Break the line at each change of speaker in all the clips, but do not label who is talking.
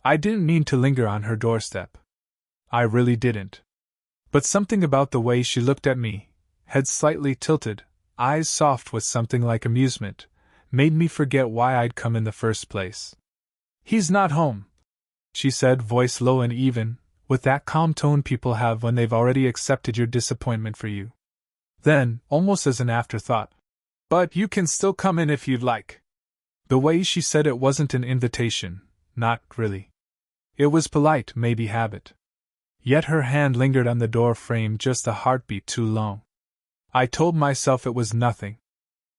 I didn't mean to linger on her doorstep. I really didn't. But something about the way she looked at me, head slightly tilted, eyes soft with something like amusement, made me forget why I'd come in the first place. "He's not home," she said, voice low and even, with that calm tone people have when they've already accepted your disappointment for you. Then, almost as an afterthought, "But you can still come in if you'd like." The way she said it wasn't an invitation, not really. It was polite, maybe habit. Yet her hand lingered on the door frame just a heartbeat too long. I told myself it was nothing.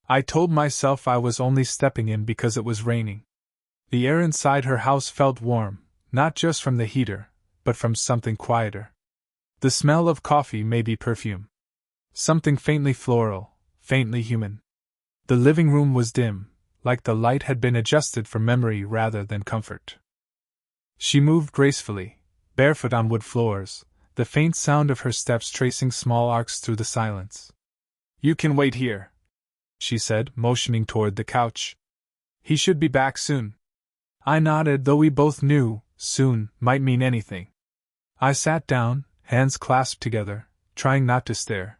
I told myself I was only stepping in because it was raining. The air inside her house felt warm, not just from the heater, but from something quieter. The smell of coffee, maybe perfume. Something faintly floral, faintly human. The living room was dim, like the light had been adjusted for memory rather than comfort. She moved gracefully, barefoot on wood floors, the faint sound of her steps tracing small arcs through the silence. "You can wait here," she said, motioning toward the couch. "He should be back soon." I nodded, though we both knew soon might mean anything. I sat down, hands clasped together, trying not to stare.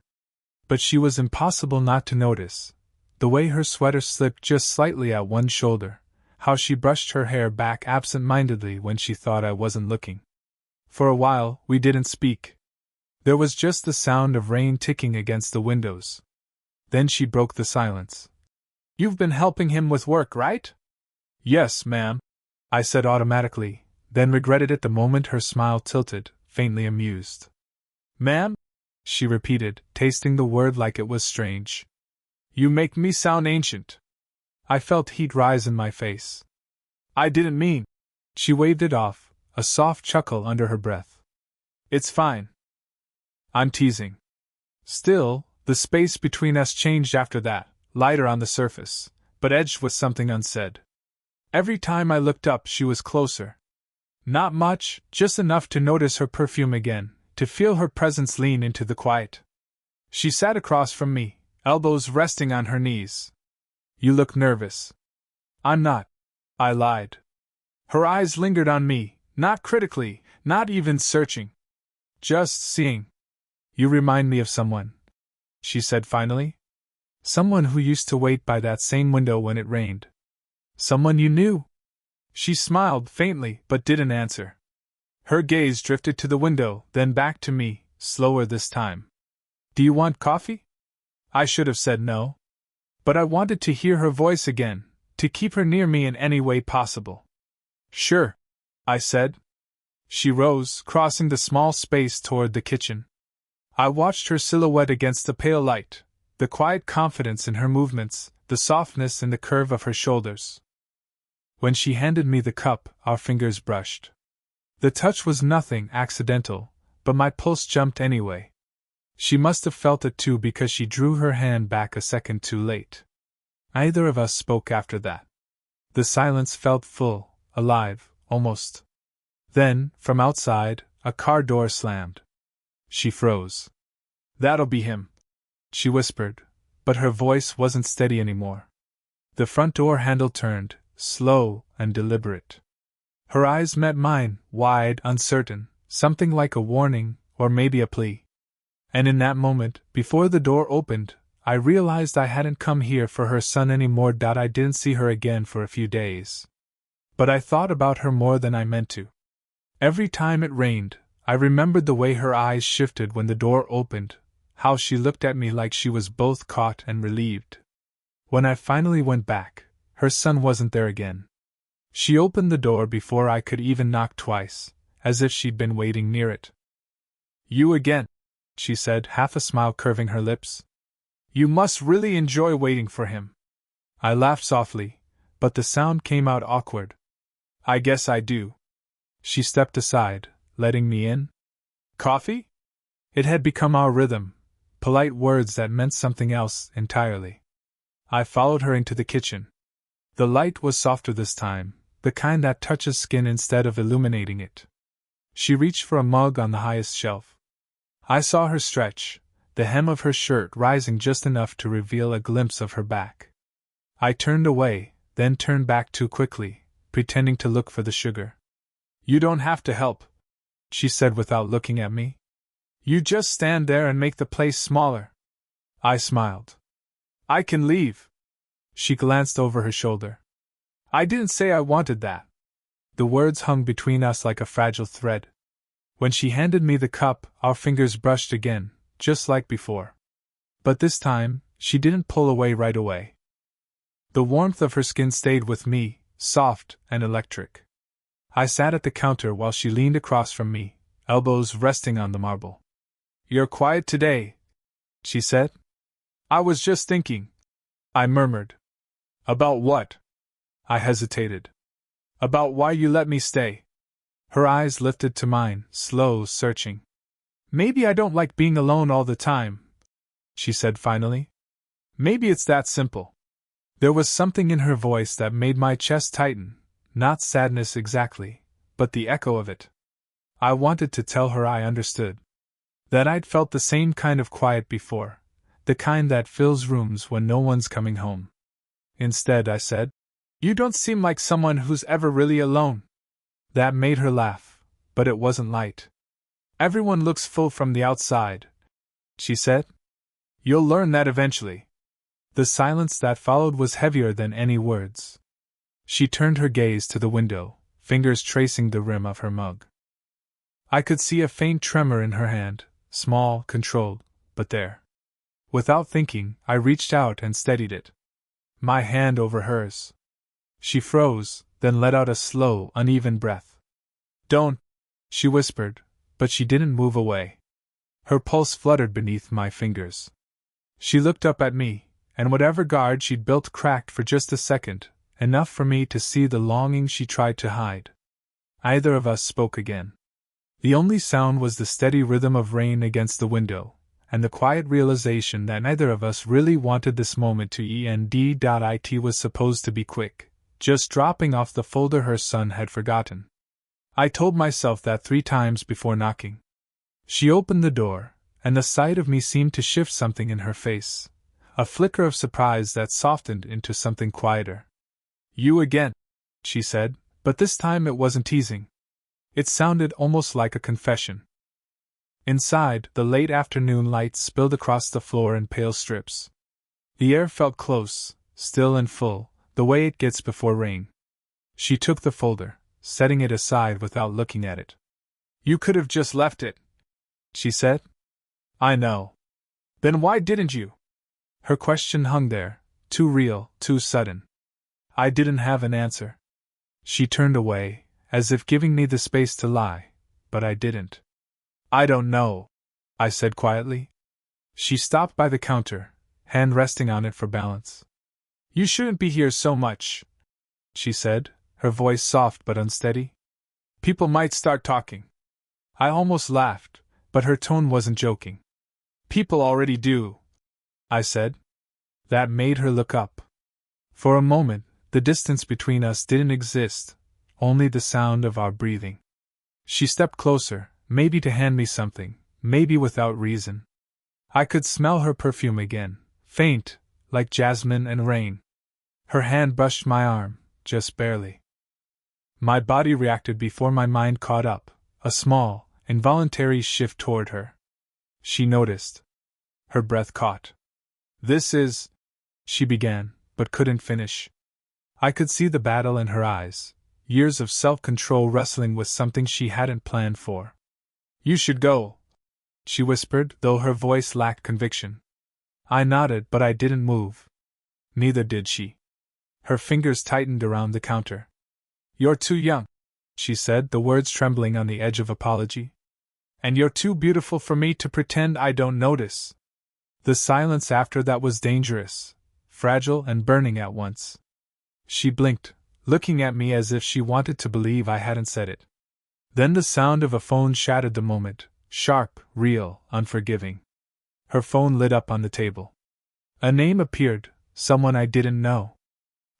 But she was impossible not to notice. The way her sweater slipped just slightly at one shoulder, how she brushed her hair back absent-mindedly when she thought I wasn't looking. For a while, we didn't speak. There was just the sound of rain ticking against the windows. Then she broke the silence. "You've been helping him with work, right?" "Yes, ma'am," I said automatically, then regretted it the moment her smile tilted, faintly amused. "Ma'am?" she repeated, tasting the word like it was strange. "You make me sound ancient." I felt heat rise in my face. "I didn't mean." She waved it off, a soft chuckle under her breath. "It's fine. I'm teasing." Still, the space between us changed after that, lighter on the surface, but edged with something unsaid. Every time I looked up, she was closer. Not much, just enough to notice her perfume again, to feel her presence lean into the quiet. She sat across from me, elbows resting on her knees. "You look nervous." "I'm not," I lied. Her eyes lingered on me, not critically, not even searching. "Just seeing. You remind me of someone," she said finally. "Someone who used to wait by that same window when it rained." "Someone you knew?" She smiled faintly, but didn't answer. Her gaze drifted to the window, then back to me, slower this time. "Do you want coffee?" I should have said no. But I wanted to hear her voice again, to keep her near me in any way possible. "Sure," I said. She rose, crossing the small space toward the kitchen. I watched her silhouette against the pale light, the quiet confidence in her movements, the softness in the curve of her shoulders. When she handed me the cup, our fingers brushed. The touch was nothing accidental, but my pulse jumped anyway. She must have felt it too because she drew her hand back a second too late. Neither of us spoke after that. The silence felt full, alive, almost. Then, from outside, a car door slammed. She froze. "That'll be him," she whispered, but her voice wasn't steady anymore. The front door handle turned, slow and deliberate. Her eyes met mine, wide, uncertain, something like a warning, or maybe a plea. And in that moment, before the door opened, I realized I hadn't come here for her son anymore. I didn't see her again for a few days. But I thought about her more than I meant to. Every time it rained, I remembered the way her eyes shifted when the door opened, how she looked at me like she was both caught and relieved. When I finally went back, her son wasn't there again. She opened the door before I could even knock twice, as if she'd been waiting near it. "You again," she said, half a smile curving her lips. "You must really enjoy waiting for him." I laughed softly, but the sound came out awkward. "I guess I do." She stepped aside, letting me in. "Coffee?" It had become our rhythm, polite words that meant something else entirely. I followed her into the kitchen. The light was softer this time, the kind that touches skin instead of illuminating it. She reached for a mug on the highest shelf. I saw her stretch, the hem of her shirt rising just enough to reveal a glimpse of her back. I turned away, then turned back too quickly, pretending to look for the sugar. You don't have to help, she said without looking at me. You just stand there and make the place smaller. I smiled. I can leave. She glanced over her shoulder. I didn't say I wanted that. The words hung between us like a fragile thread. When she handed me the cup, our fingers brushed again, just like before. But this time, she didn't pull away right away. The warmth of her skin stayed with me, soft and electric. I sat at the counter while she leaned across from me, elbows resting on the marble. You're quiet today, she said. I was just thinking, I murmured. About what? I hesitated. About why you let me stay. Her eyes lifted to mine, slow, searching. Maybe I don't like being alone all the time, she said finally. Maybe it's that simple. There was something in her voice that made my chest tighten, not sadness exactly, but the echo of it. I wanted to tell her I understood. That I'd felt the same kind of quiet before, the kind that fills rooms when no one's coming home. Instead, I said, You don't seem like someone who's ever really alone. That made her laugh, but it wasn't light. Everyone looks full from the outside, she said. You'll learn that eventually. The silence that followed was heavier than any words. She turned her gaze to the window, fingers tracing the rim of her mug. I could see a faint tremor in her hand, small, controlled, but there. Without thinking, I reached out and steadied it. My hand over hers. She froze, then let out a slow, uneven breath. Don't, she whispered, but she didn't move away. Her pulse fluttered beneath my fingers. She looked up at me, and whatever guard she'd built cracked for just a second, enough for me to see the longing she tried to hide. Neither of us spoke again. The only sound was the steady rhythm of rain against the window, and the quiet realization that neither of us really wanted this moment to end. It was supposed to be quick, just dropping off the folder her son had forgotten. I told myself that 3 times before knocking. She opened the door, and the sight of me seemed to shift something in her face, a flicker of surprise that softened into something quieter. You again, she said, but this time it wasn't teasing. It sounded almost like a confession. Inside, the late afternoon light spilled across the floor in pale strips. The air felt close, still and full, the way it gets before rain. She took the folder, setting it aside without looking at it. You could have just left it, she said. I know. Then why didn't you? Her question hung there, too real, too sudden. I didn't have an answer. She turned away, as if giving me the space to lie, but I didn't. I don't know, I said quietly. She stopped by the counter, hand resting on it for balance. You shouldn't be here so much, she said, her voice soft but unsteady. People might start talking. I almost laughed, but her tone wasn't joking. People already do, I said. That made her look up. For a moment, the distance between us didn't exist, only the sound of our breathing. She stepped closer, maybe to hand me something, maybe without reason. I could smell her perfume again, faint, like jasmine and rain. Her hand brushed my arm, just barely. My body reacted before my mind caught up, a small, involuntary shift toward her. She noticed. Her breath caught. This is, she began, but couldn't finish. I could see the battle in her eyes, years of self-control wrestling with something she hadn't planned for. You should go, she whispered, though her voice lacked conviction. I nodded, but I didn't move. Neither did she. Her fingers tightened around the counter. You're too young, she said, the words trembling on the edge of apology. And you're too beautiful for me to pretend I don't notice. The silence after that was dangerous, fragile and burning at once. She blinked, looking at me as if she wanted to believe I hadn't said it. Then the sound of a phone shattered the moment, sharp, real, unforgiving. Her phone lit up on the table. A name appeared, someone I didn't know.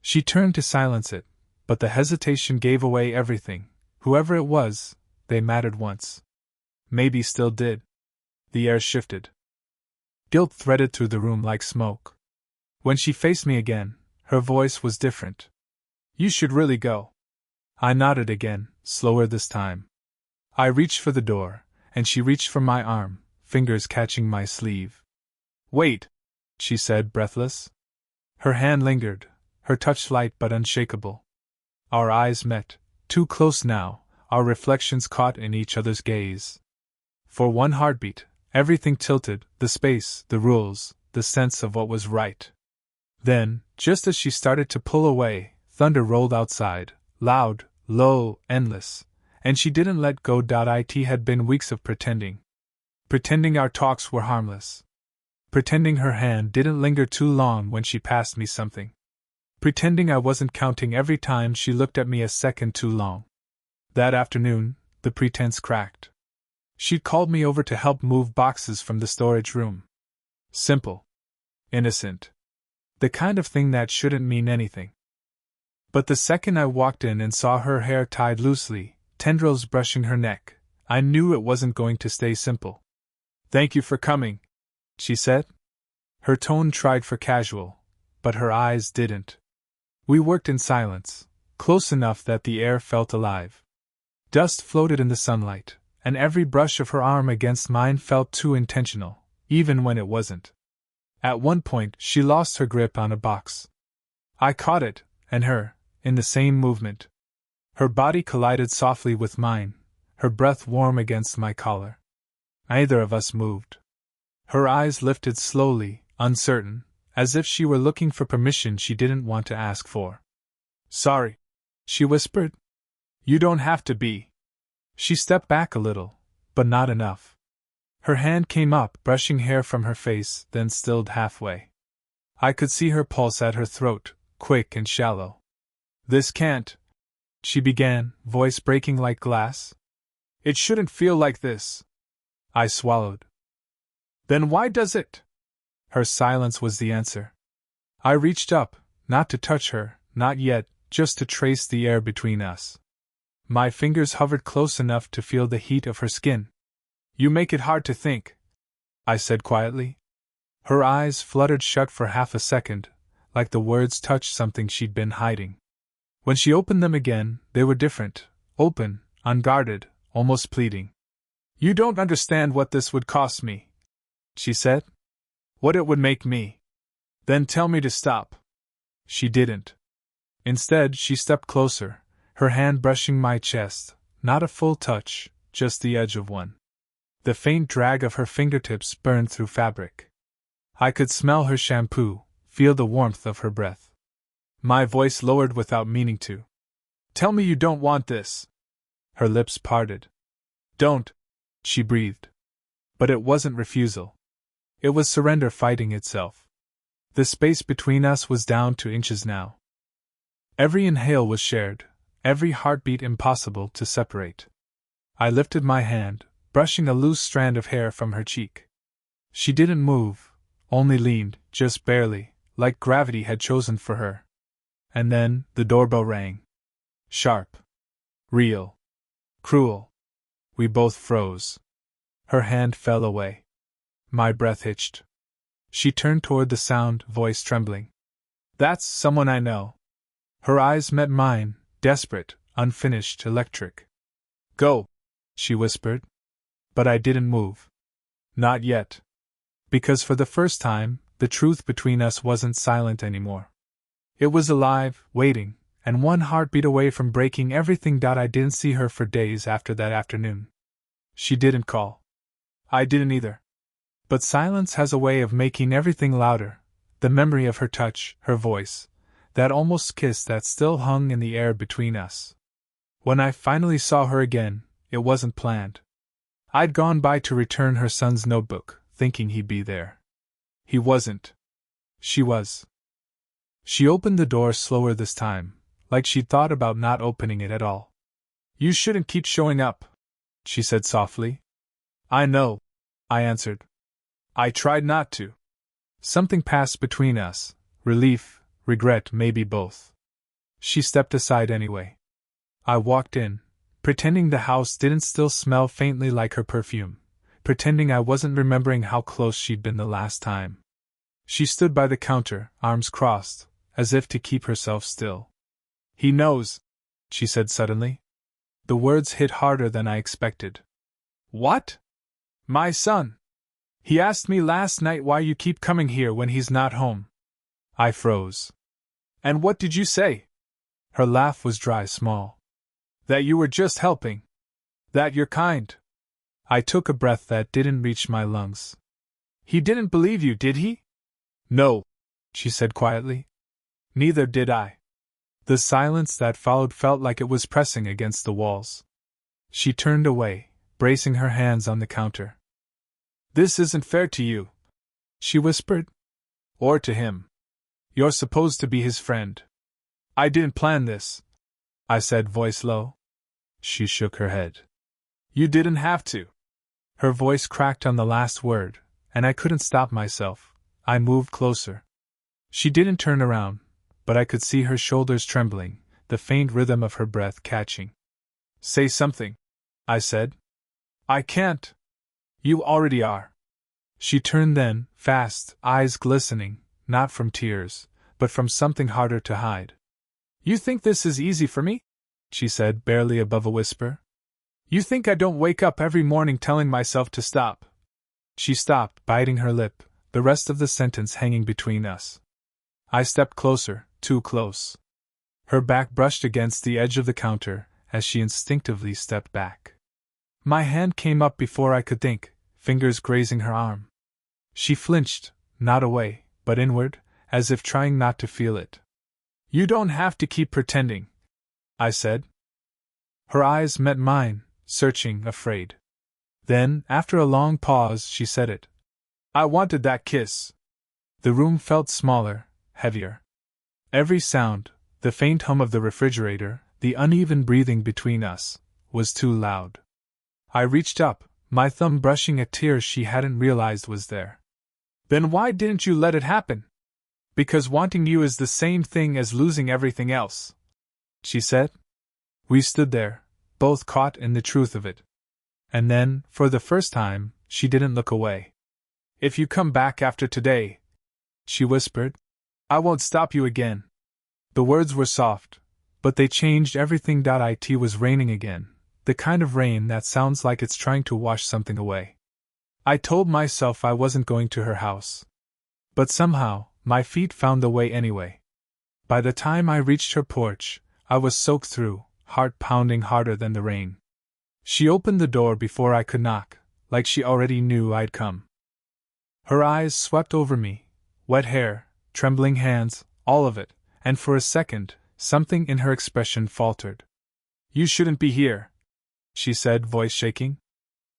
She turned to silence it, but the hesitation gave away everything. Whoever it was, they mattered once. Maybe still did. The air shifted. Guilt threaded through the room like smoke. When she faced me again, her voice was different. You should really go. I nodded again, slower this time. I reached for the door, and she reached for my arm, fingers catching my sleeve. "Wait," she said, breathless. Her hand lingered, her touch light but unshakable. Our eyes met, too close now, our reflections caught in each other's gaze. For one heartbeat, everything tilted, the space, the rules, the sense of what was right. Then, just as she started to pull away, thunder rolled outside, loud, low, endless, and she didn't let go. It had been weeks of pretending. Pretending our talks were harmless. Pretending her hand didn't linger too long when she passed me something. Pretending I wasn't counting every time she looked at me a second too long. That afternoon, the pretense cracked. She'd called me over to help move boxes from the storage room. Simple. Innocent. The kind of thing that shouldn't mean anything. But the second I walked in and saw her hair tied loosely, tendrils brushing her neck, I knew it wasn't going to stay simple. "Thank you for coming," she said. Her tone tried for casual, but her eyes didn't. We worked in silence, close enough that the air felt alive. Dust floated in the sunlight, and every brush of her arm against mine felt too intentional, even when it wasn't. At one point, she lost her grip on a box. I caught it, and her, in the same movement. Her body collided softly with mine, her breath warm against my collar. Neither of us moved. Her eyes lifted slowly, uncertain, as if she were looking for permission she didn't want to ask for. "Sorry," she whispered. "You don't have to be." She stepped back a little, but not enough. Her hand came up, brushing hair from her face, then stilled halfway. I could see her pulse at her throat, quick and shallow. "This can't," she began, voice breaking like glass. "It shouldn't feel like this." I swallowed. "Then why does it?" Her silence was the answer. I reached up, not to touch her, not yet, just to trace the air between us. My fingers hovered close enough to feel the heat of her skin. "You make it hard to think," I said quietly. Her eyes fluttered shut for half a second, like the words touched something she'd been hiding. When she opened them again, they were different, open, unguarded, almost pleading. "You don't understand what this would cost me," she said. "What it would make me. Then tell me to stop." She didn't. Instead, she stepped closer, her hand brushing my chest, not a full touch, just the edge of one. The faint drag of her fingertips burned through fabric. I could smell her shampoo, feel the warmth of her breath. My voice lowered without meaning to. "Tell me you don't want this." Her lips parted. "Don't," she breathed. But it wasn't refusal. It was surrender fighting itself. The space between us was down to inches now. Every inhale was shared, every heartbeat impossible to separate. I lifted my hand, brushing a loose strand of hair from her cheek. She didn't move, only leaned, just barely, like gravity had chosen for her. And then, the doorbell rang. Sharp. Real. Cruel. We both froze. Her hand fell away. My breath hitched. She turned toward the sound, voice trembling. "That's someone I know." Her eyes met mine, desperate, unfinished, electric. "Go," she whispered. But I didn't move. Not yet. Because for the first time, the truth between us wasn't silent anymore. It was alive, waiting, and one heartbeat away from breaking everything. I didn't see her for days after that afternoon. She didn't call. I didn't either. But silence has a way of making everything louder, the memory of her touch, her voice, that almost kiss that still hung in the air between us. When I finally saw her again, it wasn't planned. I'd gone by to return her son's notebook, thinking he'd be there. He wasn't. She was. She opened the door slower this time, like she'd thought about not opening it at all. "You shouldn't keep showing up," she said softly. "I know," I answered. "I tried not to." Something passed between us, relief, regret, maybe both. She stepped aside anyway. I walked in, pretending the house didn't still smell faintly like her perfume, pretending I wasn't remembering how close she'd been the last time. She stood by the counter, arms crossed, as if to keep herself still. "He knows," she said suddenly. The words hit harder than I expected. What? My son? He asked me last night why you keep coming here when he's not home. I froze. And what did you say? Her laugh was dry small. That you were just helping. That you're kind. I took a breath that didn't reach my lungs. He didn't believe you, did he? No, she said quietly. Neither did I. The silence that followed felt like it was pressing against the walls. She turned away, bracing her hands on the counter. This isn't fair to you, she whispered. Or to him. You're supposed to be his friend. I didn't plan this, I said, voice low. She shook her head. You didn't have to. Her voice cracked on the last word, and I couldn't stop myself. I moved closer. She didn't turn around, but I could see her shoulders trembling, the faint rhythm of her breath catching. Say something, I said. I can't. You already are. She turned then, fast, eyes glistening, not from tears, but from something harder to hide. You think this is easy for me? She said, barely above a whisper. You think I don't wake up every morning telling myself to stop? She stopped, biting her lip, the rest of the sentence hanging between us. I stepped closer, too close. Her back brushed against the edge of the counter as she instinctively stepped back. My hand came up before I could think, fingers grazing her arm. She flinched, not away, but inward, as if trying not to feel it. You don't have to keep pretending, I said. Her eyes met mine, searching, afraid. Then, after a long pause, she said it. I wanted that kiss. The room felt smaller, heavier. Every sound, the faint hum of the refrigerator, the uneven breathing between us, was too loud. I reached up, my thumb brushing a tear she hadn't realized was there. Then why didn't you let it happen? Because wanting you is the same thing as losing everything else, she said. We stood there, both caught in the truth of it. And then, for the first time, she didn't look away. If you come back after today, she whispered, I won't stop you again. The words were soft, but they changed everything. It was raining again, the kind of rain that sounds like it's trying to wash something away. I told myself I wasn't going to her house. But somehow, my feet found the way anyway. By the time I reached her porch, I was soaked through, heart pounding harder than the rain. She opened the door before I could knock, like she already knew I'd come. Her eyes swept over me, wet hair, trembling hands, all of it, and for a second, something in her expression faltered. You shouldn't be here, she said, voice shaking.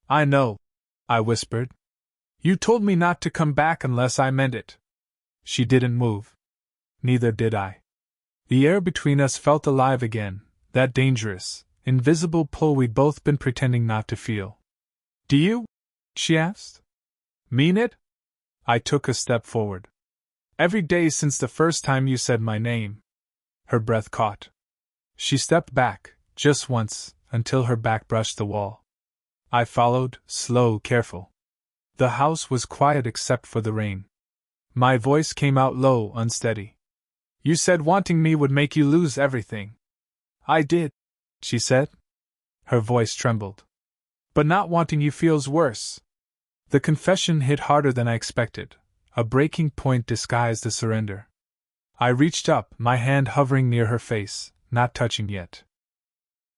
I know, I whispered. You told me not to come back unless I meant it. She didn't move. Neither did I. The air between us felt alive again, that dangerous, invisible pull we'd both been pretending not to feel. Do you? She asked. Mean it? I took a step forward. Every day since the first time you said my name. Her breath caught. She stepped back, just once, until her back brushed the wall. I followed, slow, careful. The house was quiet except for the rain. My voice came out low, unsteady. You said wanting me would make you lose everything. I did, she said. Her voice trembled. But not wanting you feels worse. The confession hit harder than I expected, a breaking point disguised as surrender. I reached up, my hand hovering near her face, not touching yet.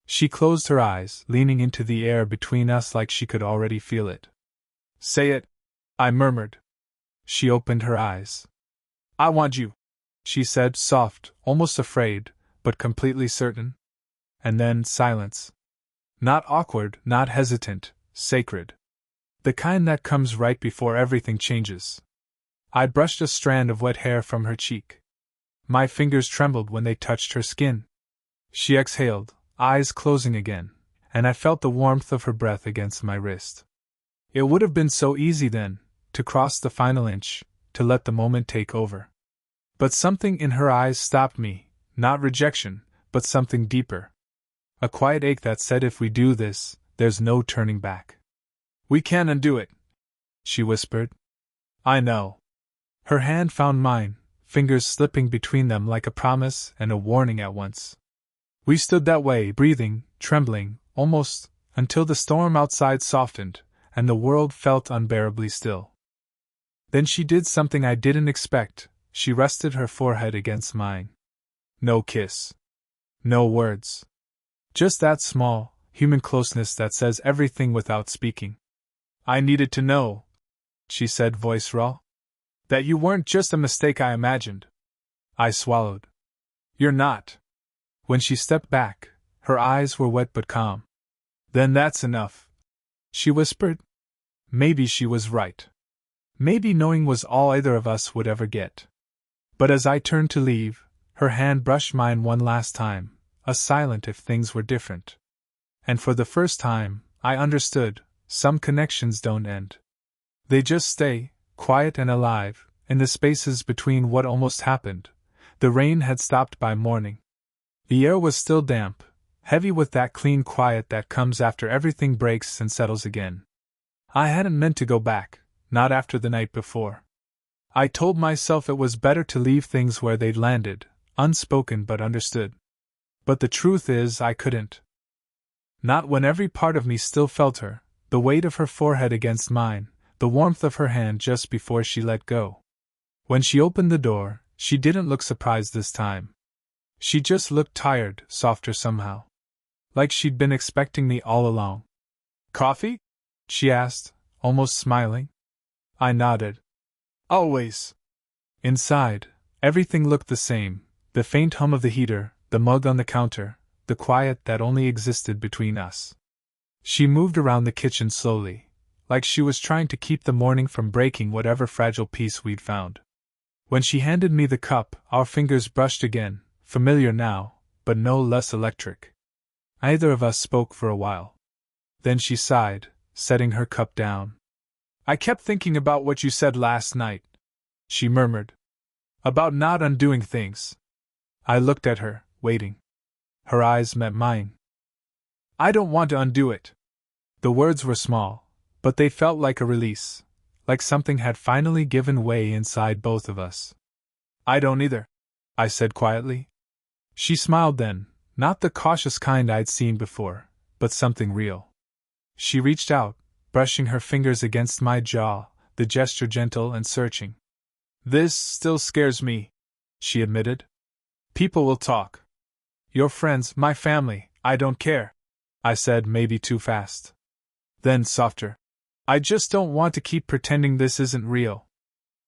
She closed her eyes, leaning into the air between us like she could already feel it. Say it, I murmured. She opened her eyes. I want you, she said, soft, almost afraid, but completely certain. And then silence. Not awkward, not hesitant, sacred. The kind that comes right before everything changes. I brushed a strand of wet hair from her cheek. My fingers trembled when they touched her skin. She exhaled, eyes closing again, and I felt the warmth of her breath against my wrist. It would have been so easy then, to cross the final inch, to let the moment take over. But something in her eyes stopped me, not rejection, but something deeper. A quiet ache that said if we do this, there's no turning back. We can undo it, she whispered. I know. Her hand found mine, fingers slipping between them like a promise and a warning at once. We stood that way, breathing, trembling, almost, until the storm outside softened, and the world felt unbearably still. Then she did something I didn't expect. She rested her forehead against mine. No kiss. No words. Just that small, human closeness that says everything without speaking. I needed to know, she said, voice raw, that you weren't just a mistake I imagined. I swallowed. You're not. When she stepped back, her eyes were wet but calm. Then that's enough, she whispered. Maybe she was right. Maybe knowing was all either of us would ever get. But as I turned to leave, her hand brushed mine one last time, a silent if things were different. And for the first time, I understood, some connections don't end. They just stay, quiet and alive, in the spaces between what almost happened. The rain had stopped by morning. The air was still damp, heavy with that clean quiet that comes after everything breaks and settles again. I hadn't meant to go back, not after the night before. I told myself it was better to leave things where they'd landed, unspoken but understood. But the truth is I couldn't. Not when every part of me still felt her, the weight of her forehead against mine, the warmth of her hand just before she let go. When she opened the door, she didn't look surprised this time. She just looked tired, softer somehow. Like she'd been expecting me all along. Coffee? She asked, almost smiling. I nodded. Always. Inside, everything looked the same, the faint hum of the heater, the mug on the counter, the quiet that only existed between us. She moved around the kitchen slowly, like she was trying to keep the morning from breaking whatever fragile piece we'd found. When she handed me the cup, our fingers brushed again, familiar now, but no less electric. Neither of us spoke for a while. Then she sighed, setting her cup down. I kept thinking about what you said last night, she murmured. About not undoing things. I looked at her, waiting. Her eyes met mine. I don't want to undo it. The words were small, but they felt like a release, like something had finally given way inside both of us. I don't either, I said quietly. She smiled then, not the cautious kind I'd seen before, but something real. She reached out, brushing her fingers against my jaw, the gesture gentle and searching. This still scares me, she admitted. People will talk. Your friends, my family, I don't care, I said, maybe too fast. Then softer. I just don't want to keep pretending this isn't real.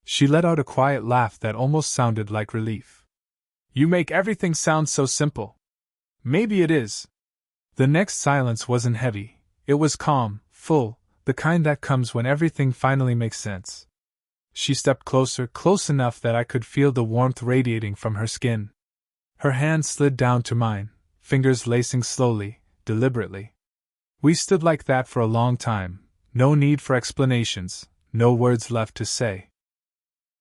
She let out a quiet laugh that almost sounded like relief. You make everything sound so simple. Maybe it is. The next silence wasn't heavy. It was calm, full, the kind that comes when everything finally makes sense. She stepped closer, close enough that I could feel the warmth radiating from her skin. Her hand slid down to mine, fingers lacing slowly, deliberately. We stood like that for a long time, no need for explanations, no words left to say.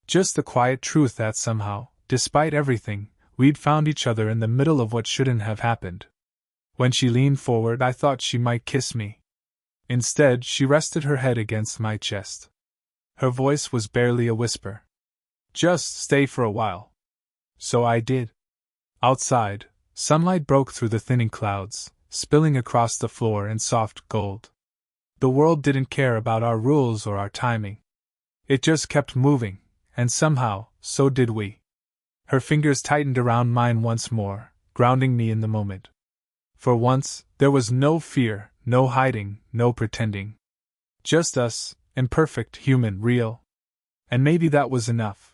Just the quiet truth that somehow, despite everything, we'd found each other in the middle of what shouldn't have happened. When she leaned forward, I thought she might kiss me. Instead, she rested her head against my chest. Her voice was barely a whisper. Just stay for a while. So I did. Outside, sunlight broke through the thinning clouds, spilling across the floor in soft gold. The world didn't care about our rules or our timing. It just kept moving, and somehow, so did we. Her fingers tightened around mine once more, grounding me in the moment. For once, there was no fear, no hiding, no pretending. Just us, imperfect, human, real. And maybe that was enough.